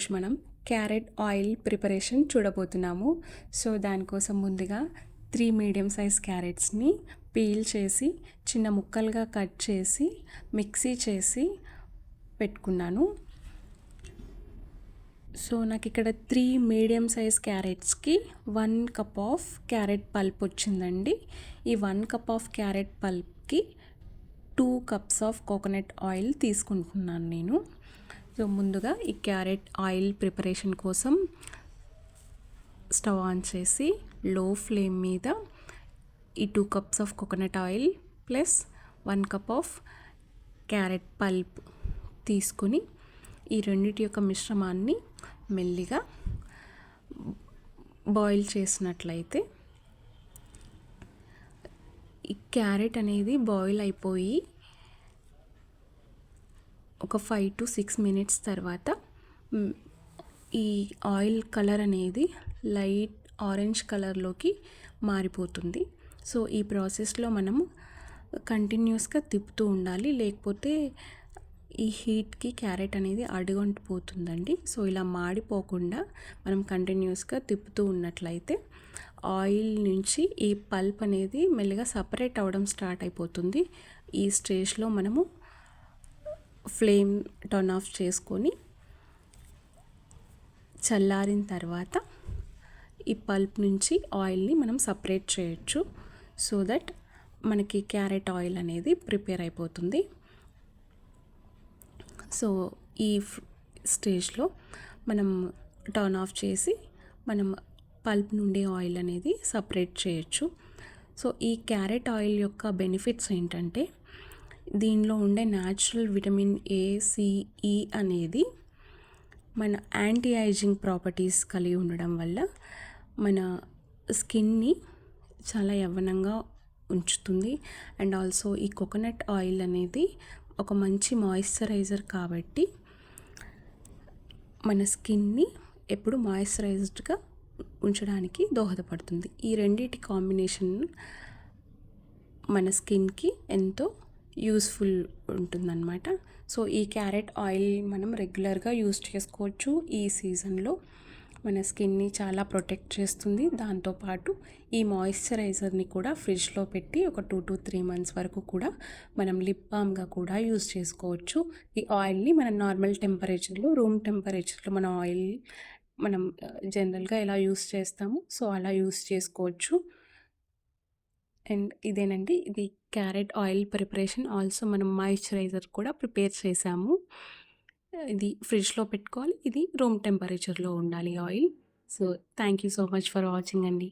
ఈరోజు మనం carrot oil preparation చూడబోతున్నాము. సో దానికోసం ముందుగా 3 మీడియం సైజ్ క్యారెట్స్ని పీల్ చేసి చిన్న ముక్కలుగా కట్ చేసి మిక్సీ చేసి పెట్టుకున్నాను. సో నాకు ఇక్కడ 3 మీడియం సైజ్ క్యారెట్స్కి 1 కప్ ఆఫ్ క్యారెట్ పల్ప్ వచ్చిందండి. ఈ 1 కప్ ఆఫ్ క్యారెట్ పల్ప్కి 2 కప్స్ ఆఫ్ కోకోనట్ ఆయిల్ తీసుకుంటున్నాను నేను. సో ముందుగా ఈ క్యారెట్ ఆయిల్ ప్రిపరేషన్ కోసం స్టవ్ ఆన్ చేసి లో ఫ్లేమ్ మీద ఈ 2 cups of coconut oil plus 1 cup of carrot pulp తీసుకుని ఈ రెండిటి యొక్క మిశ్రమాన్ని మెల్లిగా బాయిల్ చేసినట్లయితే ఈ క్యారెట్ అనేది బాయిల్ అయిపోయి ఒక 5 to 6 మినిట్స్ తర్వాత ఈ ఆయిల్ కలర్ అనేది లైట్ ఆరెంజ్ కలర్లోకి మారిపోతుంది. సో ఈ ప్రాసెస్లో మనము కంటిన్యూస్గా తిప్పుతూ ఉండాలి, లేకపోతే ఈ హీట్కి క్యారెట్ అనేది అడుగంటిపోతుందండి. సో ఇలా మాడిపోకుండా మనం కంటిన్యూస్గా తిప్పుతూ ఉన్నట్లయితే ఆయిల్ నుంచి ఈ పల్ప్ అనేది మెల్లగా సపరేట్ అవ్వడం స్టార్ట్ అయిపోతుంది. ఈ స్టేజ్లో మనము ఫ్లేమ్ టర్న్ ఆఫ్ చేసుకొని చల్లారిన తర్వాత ఈ పల్ప్ నుంచి ఆయిల్ని మనం సపరేట్ చేయొచ్చు. సో దట్ మనకి క్యారెట్ ఆయిల్ అనేది ప్రిపేర్ అయిపోతుంది. సో ఈ స్టేజ్లో మనం టర్న్ ఆఫ్ చేసి మనం పల్ప్ నుండి ఆయిల్ అనేది సపరేట్ చేయొచ్చు. సో ఈ క్యారెట్ ఆయిల్ యొక్క బెనిఫిట్స్ ఏంటంటే దీనిలో ఉండే న్యాచురల్ విటమిన్ ఏ, సి, ఈ అనేది మన యాంటీ ఏజింగ్ ప్రాపర్టీస్ కలిగి ఉండడం వల్ల మన స్కిన్ని చాలా యవ్వనంగా ఉంచుతుంది. అండ్ ఆల్సో ఈ కోకోనట్ ఆయిల్ అనేది ఒక మంచి మాయిశ్చరైజర్ కాబట్టి మన స్కిన్ని ఎప్పుడు మాయిశ్చరైజ్డ్గా ఉంచడానికి దోహదపడుతుంది. ఈ రెండింటి కాంబినేషన్ మన స్కిన్కి ఎంతో యూస్ఫుల్ ఉంటుందన్నమాట. సో ఈ క్యారెట్ ఆయిల్ మనం రెగ్యులర్గా యూస్ చేసుకోవచ్చు. ఈ సీజన్లో మన స్కిన్ని చాలా ప్రొటెక్ట్ చేస్తుంది. దాంతోపాటు ఈ మాయిశ్చరైజర్ని కూడా ఫ్రిడ్జ్లో పెట్టి ఒక 2 to 3 months వరకు కూడా మనం లిప్ బామ్గా కూడా యూస్ చేసుకోవచ్చు. ఈ ఆయిల్ని మనం నార్మల్ టెంపరేచర్లో, రూమ్ టెంపరేచర్లో మనం జనరల్గా ఎలా యూస్ చేస్తాము, సో అలా యూస్ చేసుకోవచ్చు. అండ్ ఇదేనండి, ఇది క్యారెట్ ఆయిల్ ప్రిపరేషన్. ఆల్సో మనం మాయిశ్చరైజర్ కూడా ప్రిపేర్ చేసాము. ఇది ఫ్రిడ్జ్లో పెట్టుకోవాలి, ఇది రూమ్ టెంపరేచర్లో ఉండాలి oil. So thank you so much for watching అండి.